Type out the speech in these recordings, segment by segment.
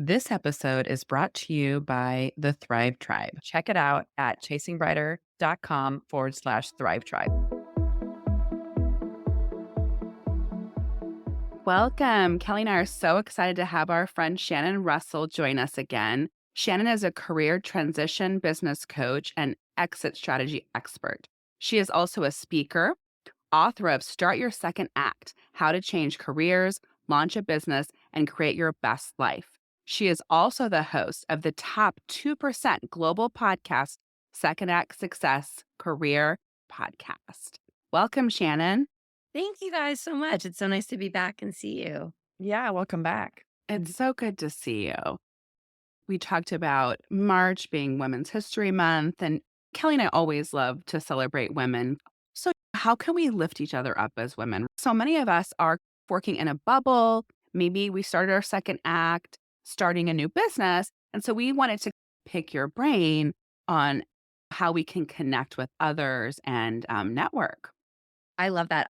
This episode is brought to you by the Thrive Tribe. Check it out at chasingbrighter.com/Thrive Tribe. Welcome. Kelly and I are so excited to have our friend Shannon Russell join us again. Shannon is a career transition business coach and exit strategy expert. She is also a speaker, author of Start Your Second Act: How to Change Careers, Launch a Business, and Create Your Best Life. She is also the host of the top 2% global podcast, Second Act Success Career Podcast. Welcome, Shannon. Thank you guys so much. It's so nice to be back and see you. Yeah, welcome back. It's so good to see you. We talked about March being Women's History Month, and Kelly and I always love to celebrate women. So, how can we lift each other up as women? So many of us are working in a bubble. Maybe we started our second act, starting a new business. And so, we wanted to pick your brain on how we can connect with others and network. I love that.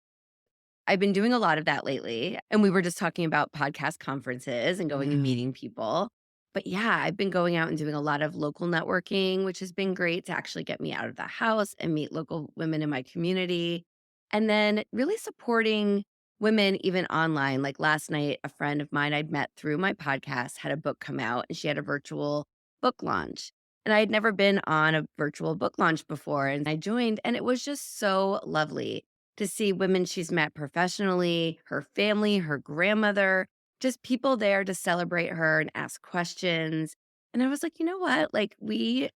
I've been doing a lot of that lately. And we were just talking about podcast conferences and going and meeting people. But yeah, I've been going out and doing a lot of local networking, which has been great to actually get me out of the house and meet local women in my community. And then really supporting women even online. Like last night, a friend of mine I'd met through my podcast had a book come out and she had a virtual book launch. And I had never been on a virtual book launch before. And I joined, and it was just so lovely to see women she's met professionally, her family, her grandmother, just people there to celebrate her and ask questions. And I was like, you know what? Like we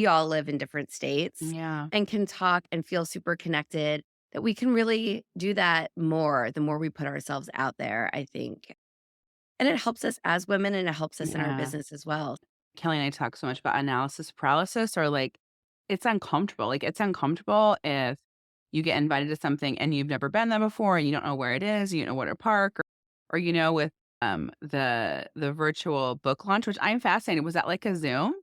all live in different states Yeah. and can talk and feel super connected, that we can really do that more the more we put ourselves out there, I think. And it helps us as women and it helps us in our Yeah. business as well. Kelly and I talk so much about analysis paralysis, or like it's uncomfortable. Like it's uncomfortable if you get invited to something and you've never been there before and you don't know where it is, you don't know where to park, or with the virtual book launch, which I'm fascinated. Was that like a Zoom?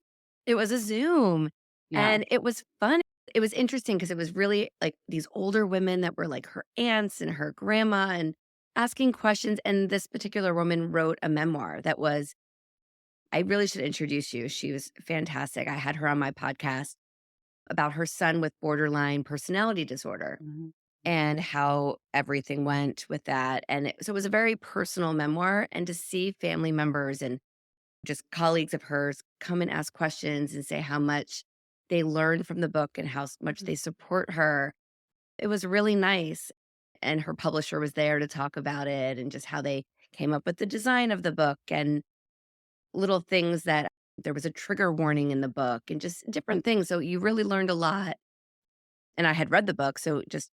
It was a Zoom Yeah. and it was fun. It was interesting because it was really like these older women that were like her aunts and her grandma and asking questions. And this particular woman wrote a memoir that was, I really should introduce you. She was fantastic. I had her on my podcast about her son with borderline personality disorder Mhm. and how everything went with that. And so it was a very personal memoir. And to see family members and just colleagues of hers come and ask questions and say how much they learned from the book and how much they support her. It was really nice. And her publisher was there to talk about it and just how they came up with the design of the book and little things that there was a trigger warning in the book and just different things. So you really learned a lot. And I had read the book. So just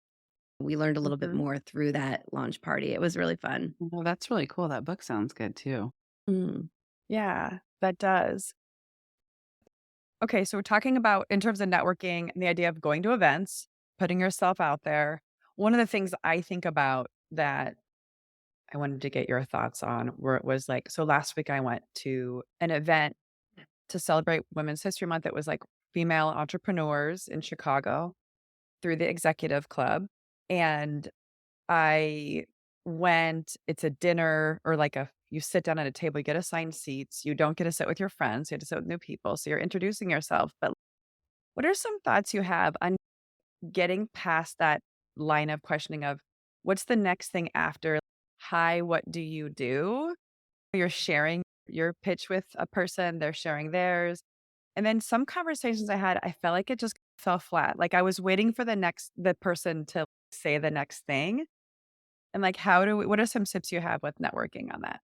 we learned a little bit Mhm. more through that launch party. It was really fun. Well, that's really cool. That book sounds good too. Mm. Yeah, that does. Okay, so we're talking about in terms of networking and the idea of going to events, putting yourself out there. One of the things I think about that I wanted to get your thoughts on where it was like, so last week I went to an event to celebrate Women's History Month. It was like female entrepreneurs in Chicago through the executive club. And I went, it's a dinner or like you sit down at a table, you get assigned seats. You don't get to sit with your friends. You have to sit with new people. So you're introducing yourself. But what are some thoughts you have on getting past that line of questioning of what's the next thing after? Hi, what do you do? You're sharing your pitch with a person, they're sharing theirs. And then some conversations I had, I felt like it just fell flat. Like I was waiting for the person to say the next thing. And like, what are some tips you have with networking on that?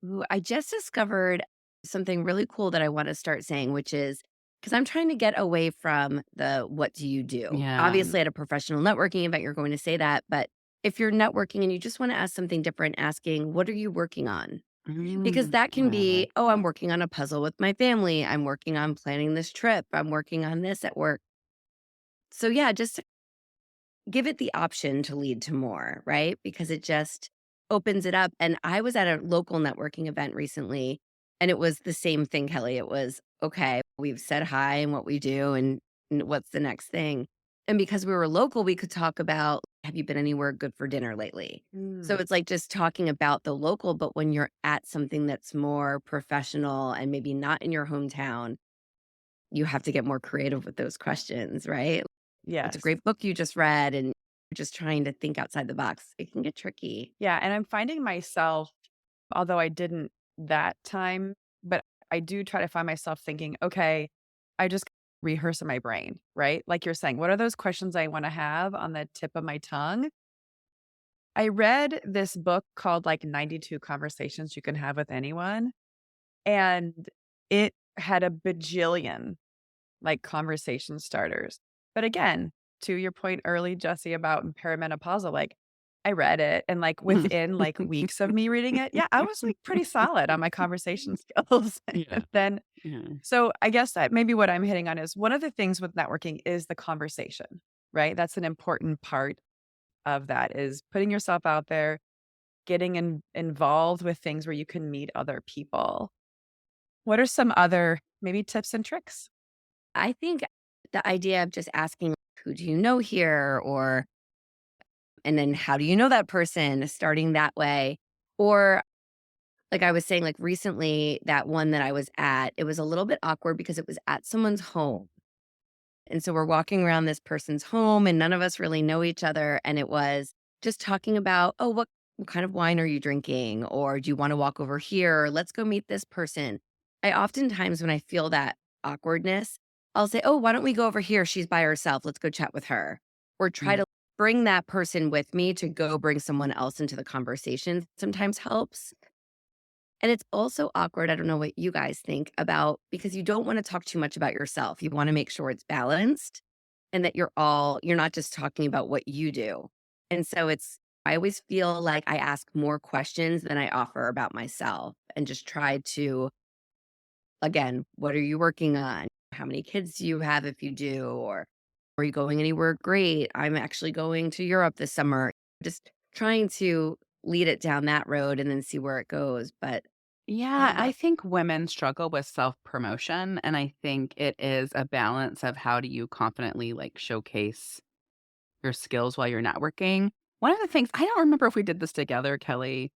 Ooh, I just discovered something really cool that I want to start saying, which is because I'm trying to get away from the what do you do? Yeah. Obviously, at a professional networking event, you're going to say that. But if you're networking and you just want to ask something different, asking, what are you working on? Because that can I be, like oh, I'm that. working on a puzzle with my family. I'm working on planning this trip. I'm working on this at work. So, yeah, just give it the option to lead to more, right? Because it just opens it up. And I was at a local networking event recently, and it was the same thing, Kelly. It was, okay, we've said hi and what we do and what's the next thing. And because we were local, we could talk about have you been anywhere good for dinner lately? So Mm. it's like just talking about the local, but when you're at something that's more professional and maybe not in your hometown, you have to get more creative with those questions, right? What's a Yes. great book you just read? And you're just trying to think outside the box. It can get tricky. Yeah, and I'm finding myself, although I didn't that time, but I do try to find myself thinking, okay, I just rehearse in my brain, right? Like you're saying, what are those questions I want to have on the tip of my tongue? I read this book called like 92 Conversations You Can Have with Anyone, and it had a bajillion like conversation starters. But again, to your point early, Jesse, about perimenopausal, like I read it and like within like weeks of me reading it, yeah, I was like pretty solid on my conversation skills. Yeah. And then, Yeah. so I guess that maybe what I'm hitting on is one of the things with networking is the conversation, right? That's an important part of that is putting yourself out there, getting involved with things where you can meet other people. What are some other maybe tips and tricks? I think the idea of just asking, who do you know here? Or, and then how do you know that person? Starting that way. Or, like I was saying, like recently, that one that I was at, it was a little bit awkward because it was at someone's home. And so we're walking around this person's home and none of us really know each other. And it was just talking about, oh, what kind of wine are you drinking? Or do you want to walk over here? Let's go meet this person. I oftentimes, when I feel that awkwardness, I'll say, oh, why don't we go over here? She's by herself. Let's go chat with her. Or try Mm. to bring that person with me to go bring someone else into the conversation sometimes helps. And it's also awkward, I don't know what you guys think about because you don't wanna talk too much about yourself. You wanna make sure it's balanced and that you're not just talking about what you do. And so I always feel like I ask more questions than I offer about myself and just try to, again, what are you working on? How many kids do you have if you do? Or are you going anywhere great? I'm actually going to Europe this summer. Just trying to lead it down that road and then see where it goes. But I Yeah, don't know. I think women struggle with self-promotion, and I think it is a balance of how do you confidently, like, showcase your skills while you're networking. One of the things I don't remember if we did this together, Kelly,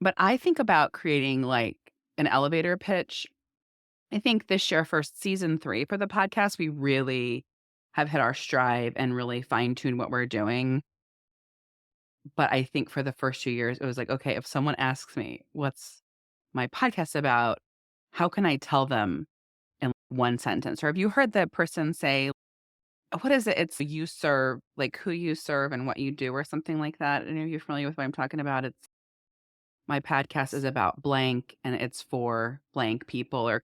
but I think about creating, like, an elevator pitch. I think this year for season 3 for the podcast, we really have hit our stride and really fine-tuned what we're doing. But I think for the first 2 years, it was like, okay, if someone asks me, "What's my podcast about?" How can I tell them in one sentence? Or have you heard the person say, what is it? It's you serve, like who you serve and what you do or something like that. Any of you familiar with what I'm talking about? It's my podcast is about blank and it's for blank people or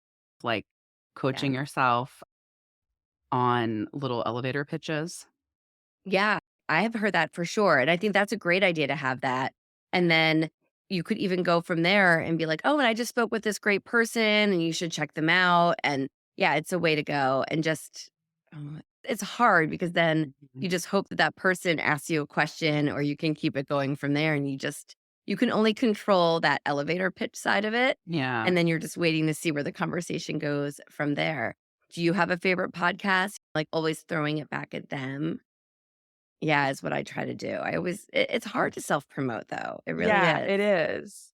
like coaching Yeah. yourself on little elevator pitches. Yeah, I have heard that for sure, and I think that's a great idea to have that, and then you could even go from there and be like, "Oh, and I just spoke with this great person, and you should check them out," and yeah, it's a way to go, and just it's hard because then Mhm. you just hope that that person asks you a question or you can keep it going from there, and you can only control that elevator pitch side of it, Yeah. and then you're just waiting to see where the conversation goes from there. Do you have a favorite podcast? Like, always throwing it back at them? Yeah, is what I try to do. It's hard to self-promote though. It really Yeah, is. it is.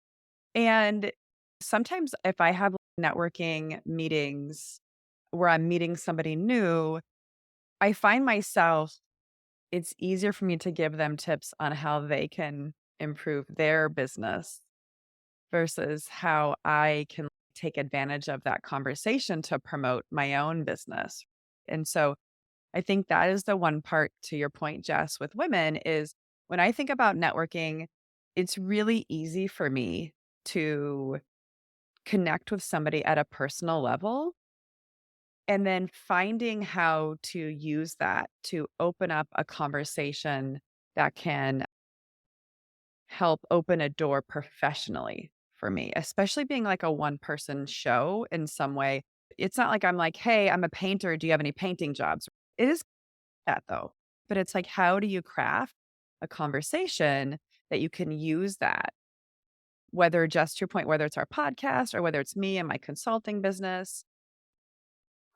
And sometimes if I have networking meetings where I'm meeting somebody new, I find myself it's easier for me to give them tips on how they can improve their business versus how I can take advantage of that conversation to promote my own business. And so I think that is the one part to your point, Jess, with women is when I think about networking, it's really easy for me to connect with somebody at a personal level and then finding how to use that to open up a conversation that can help open a door professionally for me, especially being like a one person show in some way. It's not like I'm like, hey, I'm a painter. Do you have any painting jobs? It is that though. But it's like, how do you craft a conversation that you can use that, whether just to your point, whether it's our podcast or whether it's me and my consulting business?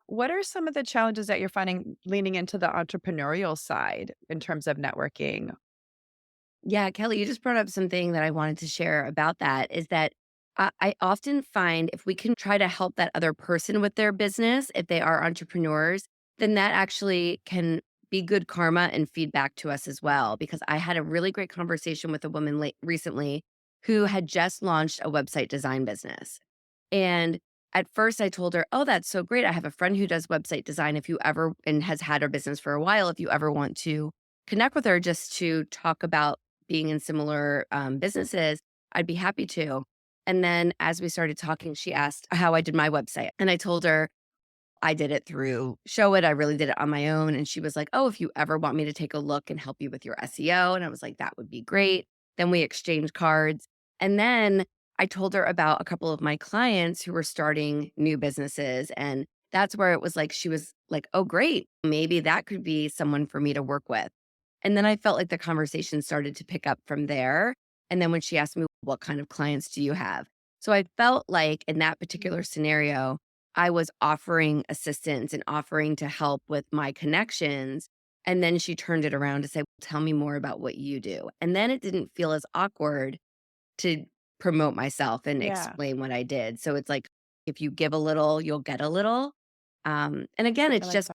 What are some of the challenges that you're finding leaning into the entrepreneurial side in terms of networking? Yeah, Kelly, you just brought up something that I wanted to share about that is that I often find if we can try to help that other person with their business, if they are entrepreneurs, then that actually can be good karma and feedback to us as well. Because I had a really great conversation with a woman recently who had just launched a website design business. And at first I told her, oh, that's so great. I have a friend who does website design. If you ever, and has had her business for a while, if you ever want to connect with her just to talk about being in similar businesses, I'd be happy to. And then as we started talking, she asked how I did my website. And I told her I did it through Show It. I really did it on my own. And she was like, oh, if you ever want me to take a look and help you with your SEO. And I was like, that would be great. Then we exchanged cards. And then I told her about a couple of my clients who were starting new businesses. And that's where it was like, she was like, oh, great. Maybe that could be someone for me to work with. And then I felt like the conversation started to pick up from there. And then when she asked me, what kind of clients do you have? So I felt like in that particular scenario, I was offering assistance and offering to help with my connections. And then she turned it around to say, tell me more about what you do. And then it didn't feel as awkward to promote myself and Yeah, explain what I did. So it's like, if you give a little, you'll get a little. And again, I it's like just that.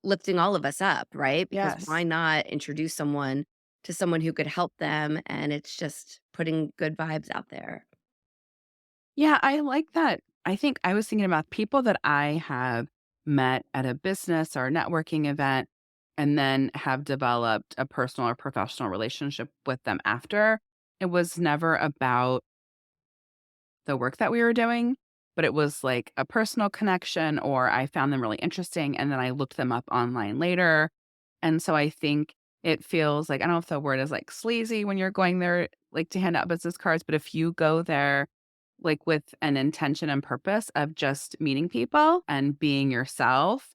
lifting all of us up, right? Because Yes. why not introduce someone to someone who could help them? And it's just putting good vibes out there. Yeah, I like that. I think I was thinking about people that I have met at a business or networking event and then have developed a personal or professional relationship with them after. It was never about the work that we were doing, but it was like a personal connection, or I found them really interesting and then I looked them up online later. And so I think it feels like, I don't know if the word is like sleazy when you're going there, like to hand out business cards, but if you go there like with an intention and purpose of just meeting people and being yourself,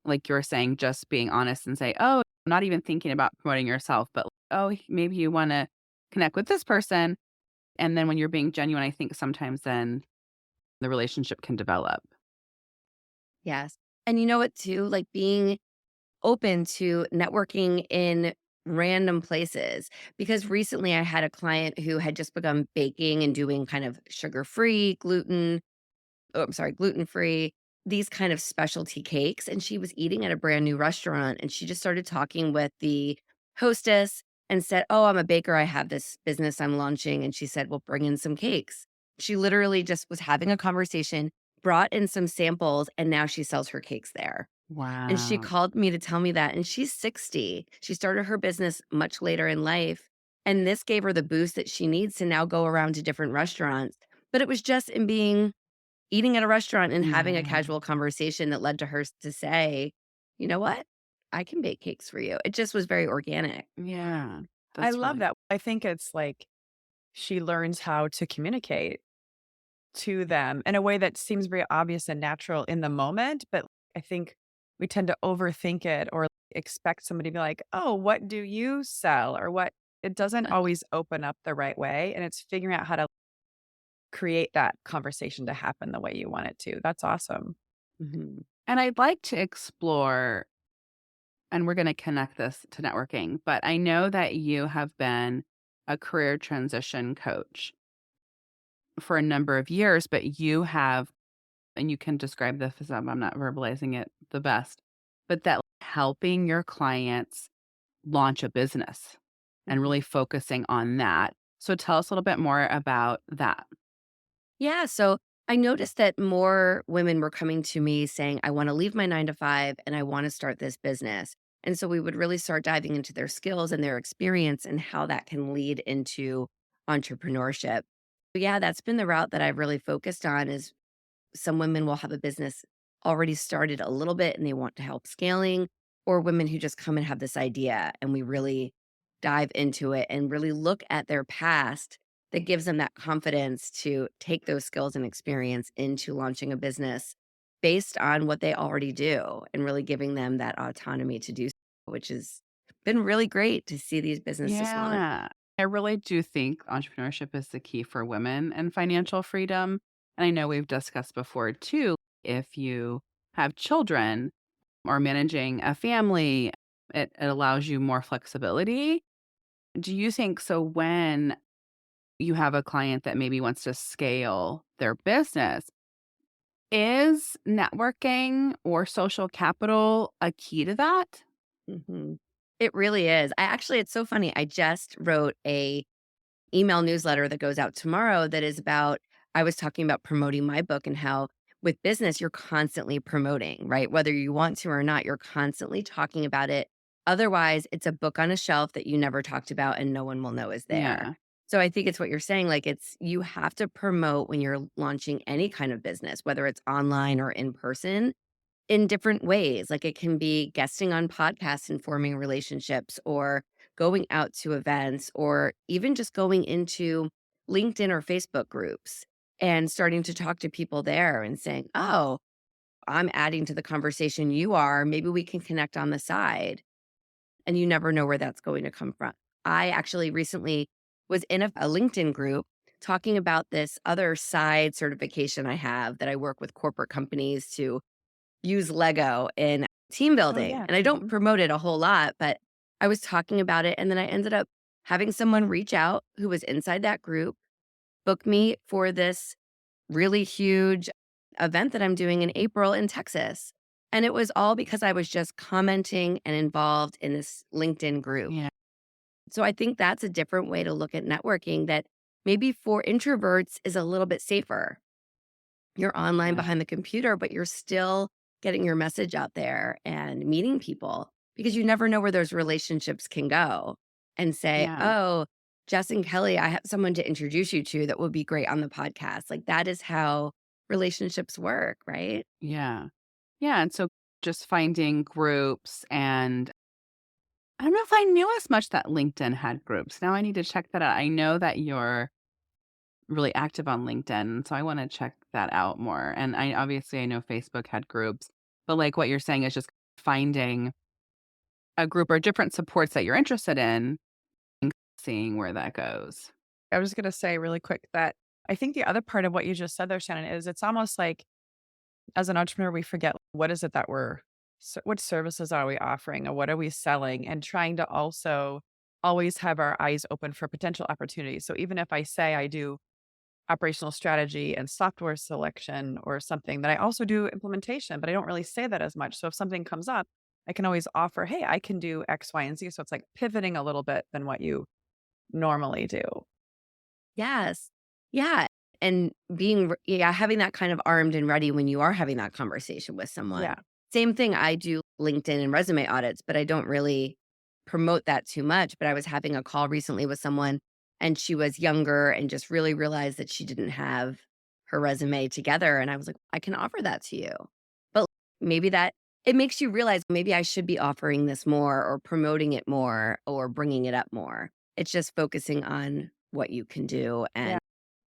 like you're saying, just being honest and say, oh, not even thinking about promoting yourself, but oh, maybe you want to connect with this person. And then when you're being genuine, I think sometimes then the relationship can develop. Yes. And you know what, too? Like being open to networking in random places. Because recently I had a client who had just begun baking and doing kind of sugar free, gluten free, these kind of specialty cakes. And she was eating at a brand new restaurant and she just started talking with the hostess and said, oh, I'm a baker. I have this business I'm launching. And she said, well, bring in some cakes. She literally just was having a conversation, brought in some samples, and now she sells her cakes there. And she Wow. called me to tell me that, and she's 60. She started her business much later in life, and this gave her the boost that she needs to now go around to different restaurants. But it was just in being eating at a restaurant and having a Yeah. casual conversation that led to her to say, "You know what? I can bake cakes for you." It just was very organic. Yeah. I That's love really that. I think it's like she learns how to communicate to them in a way that seems very obvious and natural in the moment, but I think we tend to overthink it or expect somebody to be like, "Oh, what do you sell?" or what it doesn't always open up the right way, and it's figuring out how to create that conversation to happen the way you want it to. That's awesome. Mhm. And I'd like to explore, and we're going to connect this to networking, but I know that you have been a career transition coach for a number of years, but you have, and you can describe this as I'm not verbalizing it the best, but that helping your clients launch a business and Mhm. really focusing on that. So tell us a little bit more about that. Yeah, so I noticed that more women were coming to me saying, I want to leave my 9 to 5 and I want to start this business. And so we would really start diving into their skills and their experience and how that can lead into entrepreneurship. But yeah, that's been the route that I've really focused on is some women will have a business already started a little bit and they want to help scaling, or women who just come and have this idea and we really dive into it and really look at their past that gives them that confidence to take those skills and experience into launching a business based on what they already do and really giving them that autonomy to do so, which has been really great to see these businesses launch. Yeah. I really do think entrepreneurship is the key for women and financial freedom. And I know we've discussed before too, if you have children or managing a family, it allows you more flexibility. Do you think so when you have a client that maybe wants to scale their business, is networking or social capital a key to that? Mhm. It really is. It's so funny. I just wrote a email newsletter that goes out tomorrow that is about I was talking about promoting my book and how with business you're constantly promoting, right? Whether you want to or not, you're constantly talking about it. Otherwise, it's a book on a shelf that you never talked about and no one will know is there. Yeah, So I think it's what you're saying like it's you have to promote when you're launching any kind of business, whether it's online or in person in different ways. Like it can be guesting on podcasts and forming relationships, or going out to events, or even just going into LinkedIn or Facebook groups and starting to talk to people there and saying, oh, I'm adding to the conversation you are. Maybe we can connect on the side. And you never know where that's going to come from. I actually recently was in a LinkedIn group talking about this other side certification I have that I work with corporate companies to use Lego in team Oh, building, yeah. and I don't Mhm. promote it a whole lot, but I was talking about it, and then I ended up having someone reach out who was inside that group, book me for this really huge event that I'm doing in April in Texas, and it was all because I was just commenting and involved in this LinkedIn group. yeah, So I think that's a different way to look at networking that maybe for introverts is a little bit safer. You're online yeah, behind the computer, but you're still getting your message out there and meeting people because you never know where those relationships can go and say, yeah, oh, Jess and Kelly, I have someone to introduce you to that would be great on the podcast. Like that is how relationships work, right? yeah. Yeah, and so just finding groups, and I don't know if I knew as much that LinkedIn had groups. Now I need to check that out. I know that you're really active on LinkedIn, so I wanna check that out more, and I know Facebook had groups, but, like, what you're saying is just finding a group or different supports that you're interested in and seeing where that goes. I was gonna say really quick that I think the other part of what you just said there, Shannon, is it's almost like as an entrepreneur, we forget what is it that what services are we offering or what are we selling, and trying to also always have our eyes open for potential opportunities. So even if I say I do operational strategy and software selection or something, that I also do implementation, but I don't really say that as much. So if something comes up, I can always offer, hey, I can do X, Y, and Z. So it's like pivoting a little bit than what you normally do. Yes. Yeah. And yeah, having that kind of armed and ready when you are having that conversation with someone. Yeah. Same thing. I do LinkedIn and resume audits, but I don't really promote that too much. But I was having a call recently with someone and she was younger and just really realized that she didn't have her resume together. And I was like, I can offer that to you. But maybe that it makes you realize maybe I should be offering this more or promoting it more or bringing it up more. It's just focusing on what you can do Yeah. and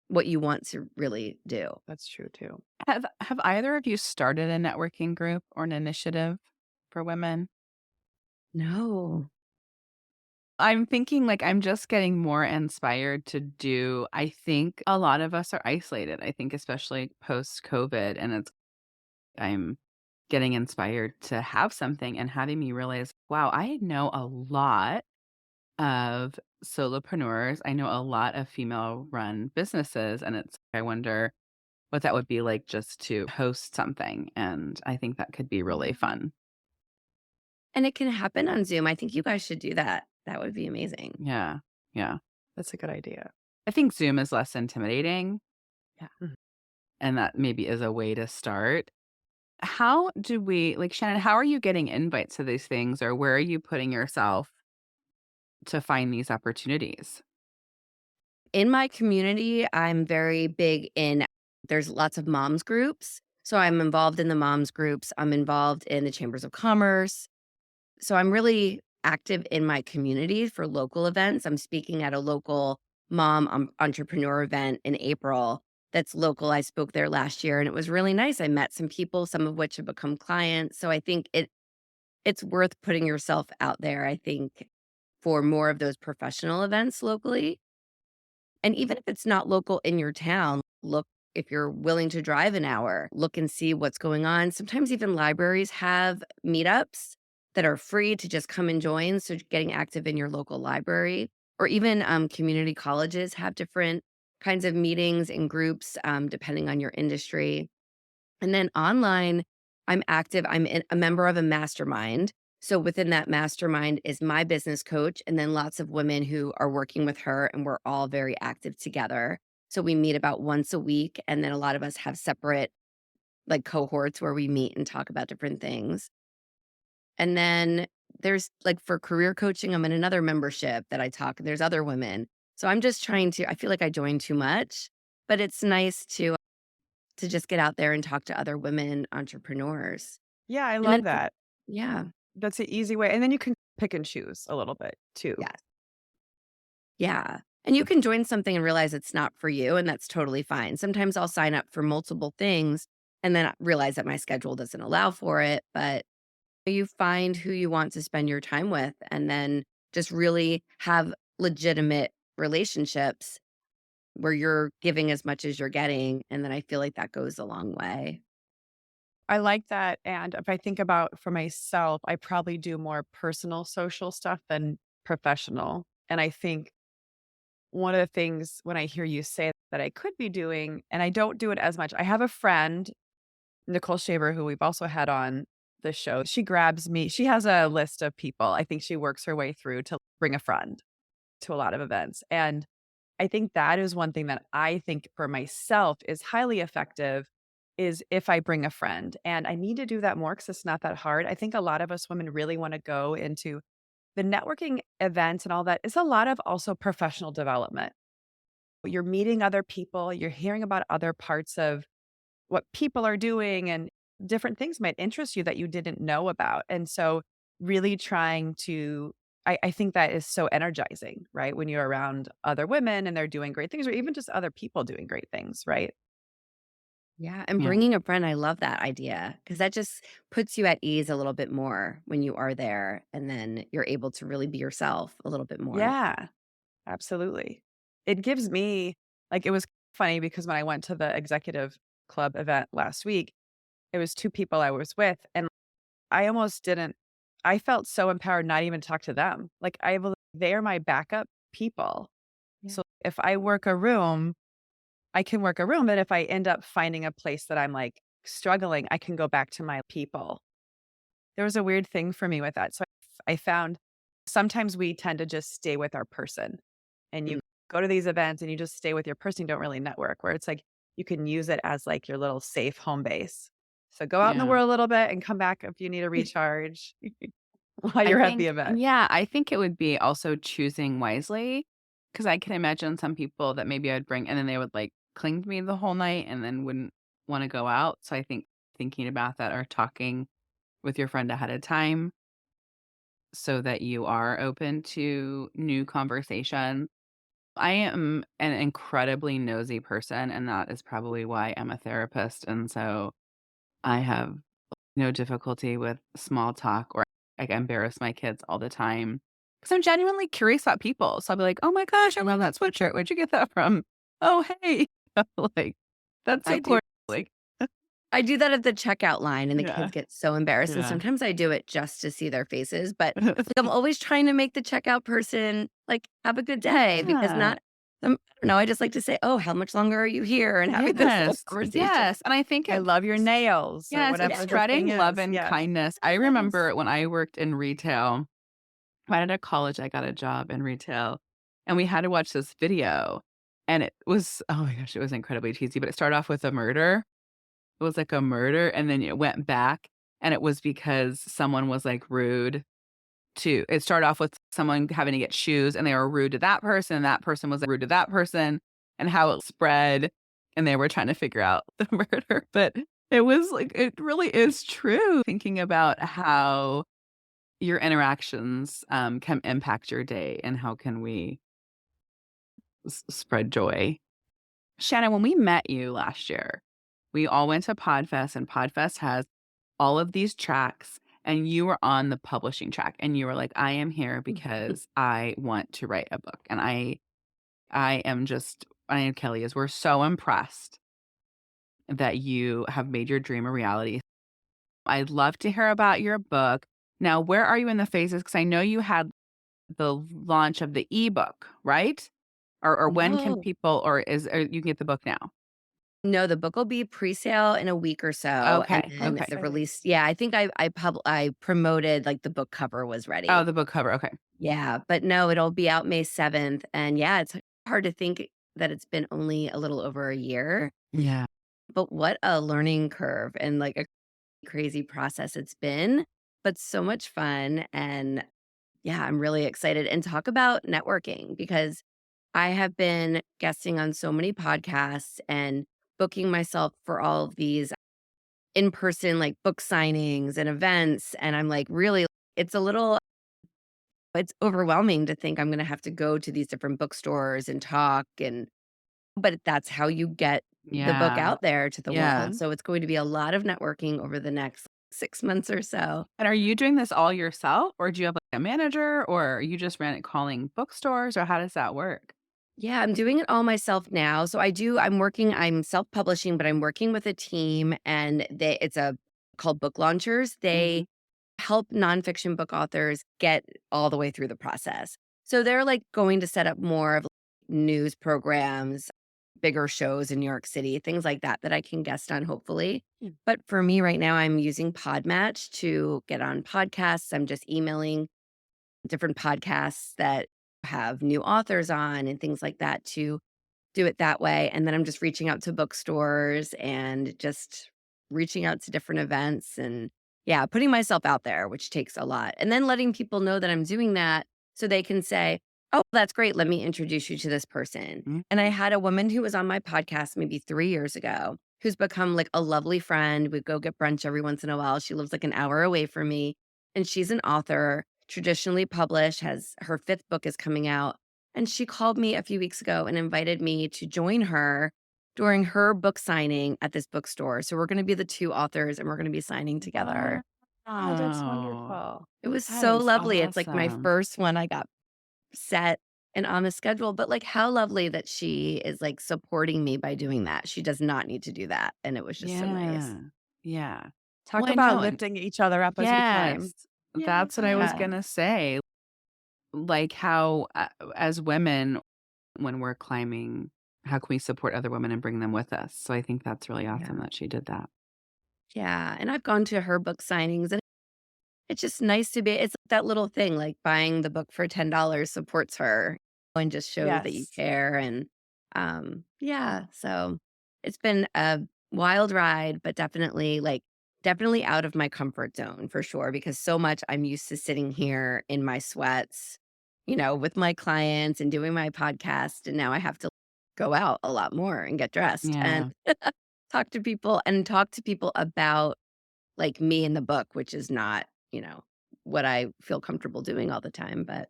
what you want to really do. That's true too. Have either of you started a networking group or an initiative for women? No. I'm thinking, like, I'm just getting more inspired to do I think a lot of us are isolated, I think especially post-COVID, and I'm getting inspired to have something and having me realize, wow, I know a lot of solopreneurs. I know a lot of female-run businesses, and I wonder what that would be like just to host something, and I think that could be really fun. And it can happen on Zoom. I think you guys should do that. That would be amazing. Yeah, yeah. That's a good idea. I think Zoom is less intimidating, Yeah. Mhm. and that maybe is a way to start. How do we like, Shannon, how are you getting invites to these things, or where are you putting yourself to find these opportunities? In my community, I'm very big in there's lots of moms groups. So I'm involved in the moms groups. I'm involved in the chambers of commerce. So I'm really active in my community for local events. I'm speaking at a local mom entrepreneur event in April that's local. I spoke there last year and it was really nice. I met some people, some of which have become clients. So I think it's worth putting yourself out there, I think, for more of those professional events locally. And even if it's not local in your town, look if you're willing to drive an hour, look and see what's going on. Sometimes even libraries have meetups that are free to just come and join. So getting active in your local library. or even community colleges have different kinds of meetings and groups depending on your industry. And then online, I'm active. A member of a mastermind. So within that mastermind is my business coach, and then lots of women who are working with her, and we're all very active together. So we meet about once a week, and then a lot of us have separate like cohorts where we meet and talk about different things. And then there's like for career coaching, I'm in another membership that I talk. There's other women. So I'm just trying to, I feel like I join too much, but it's nice to just get out there and talk to other women entrepreneurs. Yeah, I And then love that. yeah, That's an easy way, and then you can pick and choose a little bit too. yeah, yeah. And you can join something and realize it's not for you, and that's totally fine. Sometimes I'll sign up for multiple things and then I realize that my schedule doesn't allow for it, but you find who you want to spend your time with and then just really have legitimate relationships where you're giving as much as you're getting, and then I feel like that goes a long way. I like that, and if I think about for myself, I probably do more personal social stuff than professional, and I think one of the things when I hear you say that I could be doing, and I don't do it as much. I have a friend, Nicole Shaver, who we've also had on the show. She grabs me. She has a list of people. I think she works her way through to bring a friend to a lot of events. And I think that is one thing that I think for myself is highly effective is if I bring a friend. And I need to do that more because it's not that hard. I think a lot of us women really want to go into the networking events and all that. It's a lot of also professional development. You're meeting other people, you're hearing about other parts of what people are doing, and different things might interest you that you didn't know about. And so really trying to I think that is so energizing, right? When you're around other women and they're doing great things, or even just other people doing great things, right? Yeah, and Yeah. bringing a friend, I love that idea because that just puts you at ease a little bit more when you are there, and then you're able to really be yourself a little bit more. Yeah, absolutely. It gives me like it was funny because when I went to the executive club event last week, it was two people I was with, and I almost didn't I felt so empowered not even to talk to them. Like they are my backup people. Yeah. So if I work a room, I can work a room, but if I end up finding a place that I'm like struggling, I can go back to my people. There was a weird thing for me with that. So I found sometimes we tend to just stay with our person, and you Mm, go to these events and you just stay with your person, you don't really network, where it's like you can use it as like your little safe home base. So go out in the Yeah. world a little bit and come back if you need a recharge while I you're at the think, event. yeah, I think it would be also choosing wisely because I can imagine some people that maybe I'd bring and then they would like cling to me the whole night and then wouldn't want to go out. So I think thinking about that or talking with your friend ahead of time so that you are open to new conversation. I am an incredibly nosy person, and that is probably why I'm a therapist. And so I have no difficulty with small talk or like embarrass my kids all the time because I'm genuinely curious about people. So I'll be like, "Oh my gosh, I love that sweatshirt. Where'd you get that from? Oh, hey." Like, that's I so do cool. Like, I do that at the checkout line, and the yeah, kids get so embarrassed, and yeah. sometimes I do it just to see their faces, but, like, I'm always trying to make the checkout person, like, have a good day because Yeah. not I don't know, I just like to say, "Oh, how much longer are you here?" and having this little Yes. conversation. Yes. And I think I it love your nails or yes, it's whatever the thing spreading love is. and Yes. kindness. I Yes. remember when I worked in retail, right out of college, I got a job in retail and we had to watch this video. And it was, oh my gosh, it was incredibly cheesy, but it started off with a murder. It was like a murder. And then it went back and it was because someone was like rude to, it started off with someone having to get shoes and they were rude to that person. And that person was rude to that person and how it spread. And they were trying to figure out the murder. But it was like, it really is true thinking about how your interactions, can impact your day and how can we spread joy. Shannon, when we met you last year, we all went to Podfest and Podfest has all of these tracks and you were on the publishing track and you were like, I am here because I want to write a book. And I am just, I and Kelly is, we're so impressed that you have made your dream a reality. I'd love to hear about your book. Now, where are you in the phases? Because I know you had the launch of the ebook, right? Or when can No. people or you can get the book now? No, the book will be pre-sale in a week or so, and Okay, Oh, then okay. the exciting. release I think I promoted, like, the book cover was Oh, ready. the book cover, okay. Yeah, but no, it'll be out May 7th, and yeah, it's hard to think that it's been only a little over a year, Yeah. but what a learning curve and, like, a crazy process it's been, but so much fun, and yeah, I'm really excited, and talk about networking because I have been guesting on so many podcasts and booking myself for all of these in-person, like, book signings and events, and I'm, like, really it's a little it's overwhelming to think I'm gonna have to go to these different bookstores and talk but that's how you get the book Yeah. out there to the Yeah. world, so it's going to be a lot of networking over the next 6 months or so. And are you doing this all yourself, or do you have, like, a manager, or you just ran it calling bookstores, or how does that work? Yeah, I'm doing it all myself now. So I'm self-publishing, but I'm working with a team and it's a called Book Launchers. Mhm. They help nonfiction book authors get all the way through the process. So they're like going to set up more of news programs, bigger shows in New York City, things like that that I can guest on hopefully. But for me right now, I'm using Podmatch to get on podcasts. I'm just emailing different podcasts that have new authors on and things like that to do it that way. And then I'm just reaching out to bookstores and just reaching out to different events and yeah, putting myself out there, which takes a lot. And then letting people know that I'm doing that so they can say, "Oh, that's great. Let me introduce you to this person." And I Mhm. had a woman who was on my podcast maybe 3 years ago who's become like a lovely friend. We go get brunch every once in a while. She lives like an hour away from me and she's an author, traditionally published, has her 5th book is coming out and she called me a few weeks ago and invited me to join her during her book signing at this bookstore. So we're going to be the 2 authors and we're going to be signing together. Oh, that's Wow. wonderful. It was That so is lovely. It's like my awesome. first one I got set and on the schedule, but like how lovely that she is like supporting me by doing that. She does not need to do that. And it was just so nice. Yeah. Yeah. Talk Well, I about know, and lifting each other up as we yes, climb. that's what I was Yeah. gonna say, like, how, as women, when we're climbing, how can we support other women and bring them with us? So I think that's really awesome Yeah. that she did that. Yeah. And I've gone to her book signings and it's just nice to be it's that little thing, like buying the book for $10 supports her and just shows that you Yes. care, and, yeah, so it's been a wild ride, but definitely out of my comfort zone for sure, because so much I'm used to sitting here in my sweats, with my clients and doing my podcast, and now I have to go out a lot more and get dressed and Yeah. talk to people about like me in the book, which is not, what I feel comfortable doing all the time. But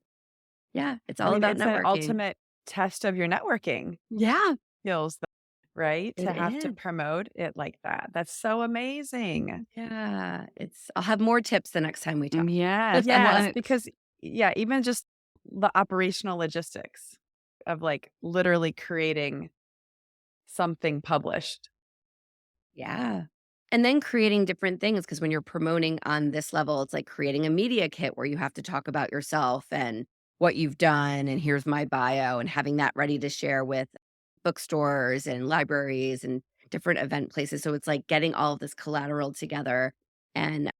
yeah, it's I all mean, about it's an networking. ultimate test of your networking Yeah, skills, right? it To have to is. promote it like that. That's so amazing. Yeah, I'll have more tips the next time we talk. Yes, and well, Yes, and it's because yeah, even just the operational logistics of like literally creating something published. Yeah. And then creating different things because when you're promoting on this level, it's like creating a media kit where you have to talk about yourself and what you've done and here's my bio and having that ready to share with bookstores and libraries and different event places. So it's like getting all of this collateral together and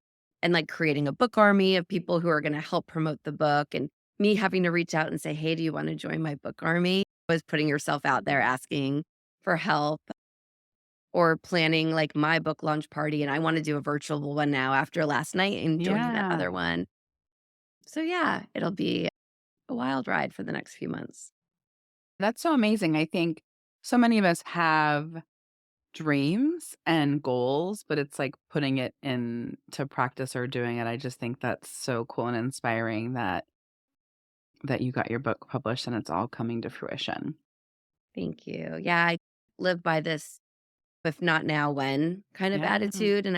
like creating a book army of people who are going to help promote the book and me having to reach out and say, "Hey, do you want to join my book army?" Was putting yourself out there asking for help or planning, like, my book launch party, and I wanna do a virtual one now after last night and joining that yeah. other one. So, yeah, it'll be a wild ride for the next few months. That's so amazing. I think so many of us have dreams and goals, but it's like putting it into practice or doing it. I just think that's so cool and inspiring that you got your book published and it's all coming to fruition. Thank you. Yeah, I live by this "if not now, when" kind of Yeah. attitude, and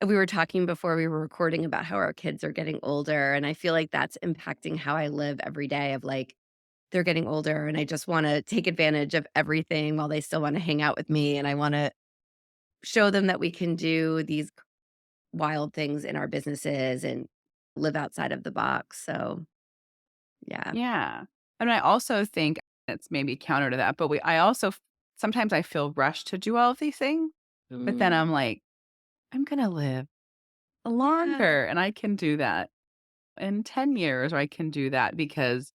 we were talking before we were recording about how our kids are getting older, and I feel like that's impacting how I live every day of, like, they're getting older, and I just wanna take advantage of everything while they still wanna hang out with me, and I wanna show them that we can do these wild things in our businesses and live outside of the box, so Yeah. Yeah. And I also think it's maybe counter to that, but I also sometimes I feel rushed to do all of these things, but then Mm. I'm like, I'm going to live Yeah. longer and I can do that in 10 years, or I can do that because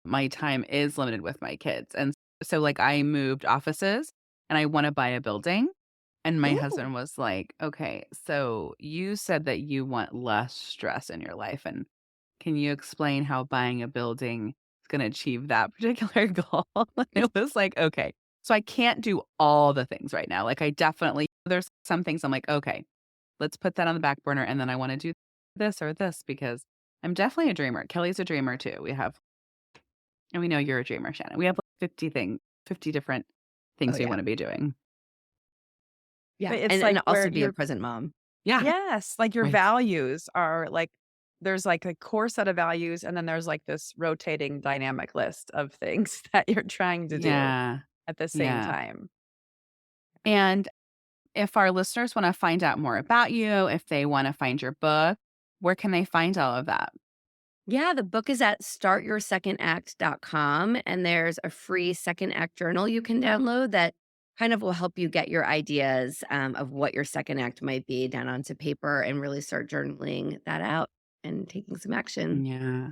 my time is limited with my kids. And so, like, I moved offices and I want to buy a building. And my Ooh. husband was like, okay, so you said that you want less stress in your life. And can you explain how buying a building is going to achieve that particular goal? And it was like, okay. So I can't do all the things right now. Like, I definitely, there's some things I'm like, okay, let's put that on the back burner. And then I want to do this or this because I'm definitely a dreamer. Kelly's a dreamer too. And we know you're a dreamer, Shannon. We have like 50 different Oh, things we yeah. want to be doing. Yeah. But it's And like also where be a you're present mom. Yeah. yes, like your Right. values are like there's like a core set of values and then there's like this rotating dynamic list of things that you're trying to do Yeah. at the same Yeah. time. And if our listeners want to find out more about you, if they want to find your book, where can they find all of that? Yeah, the book is at startyoursecondact.com, and there's a free second act journal you can download that kind of will help you get your ideas of what your second act might be down onto paper and really start journaling that out and taking some action. Yeah.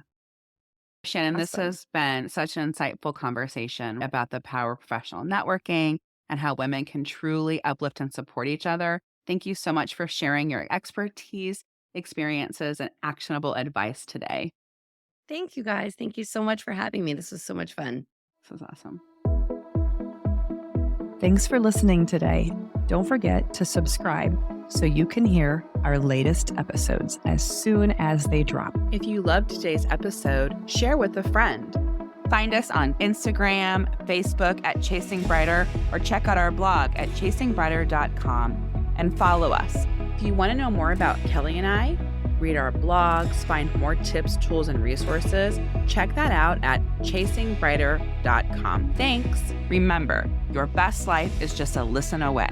Shannon, this Awesome. has been such an insightful conversation about the power of professional networking and how women can truly uplift and support each other. Thank you so much for sharing your expertise, experiences, and actionable advice today. Thank you guys. Thank you so much for having me. This was so much fun. This was awesome. Thanks for listening today. Don't forget to subscribe so you can hear our latest episodes as soon as they drop. If you loved today's episode, share with a friend. Find us on Instagram, Facebook at Chasing Brighter, or check out our blog at chasingbrighter.com and follow us. If you want to know more about Kelly and I, read our blogs, find more tips, tools, and resources, check that out at chasingbrighter.com. Thanks. Remember, your best life is just a listen away.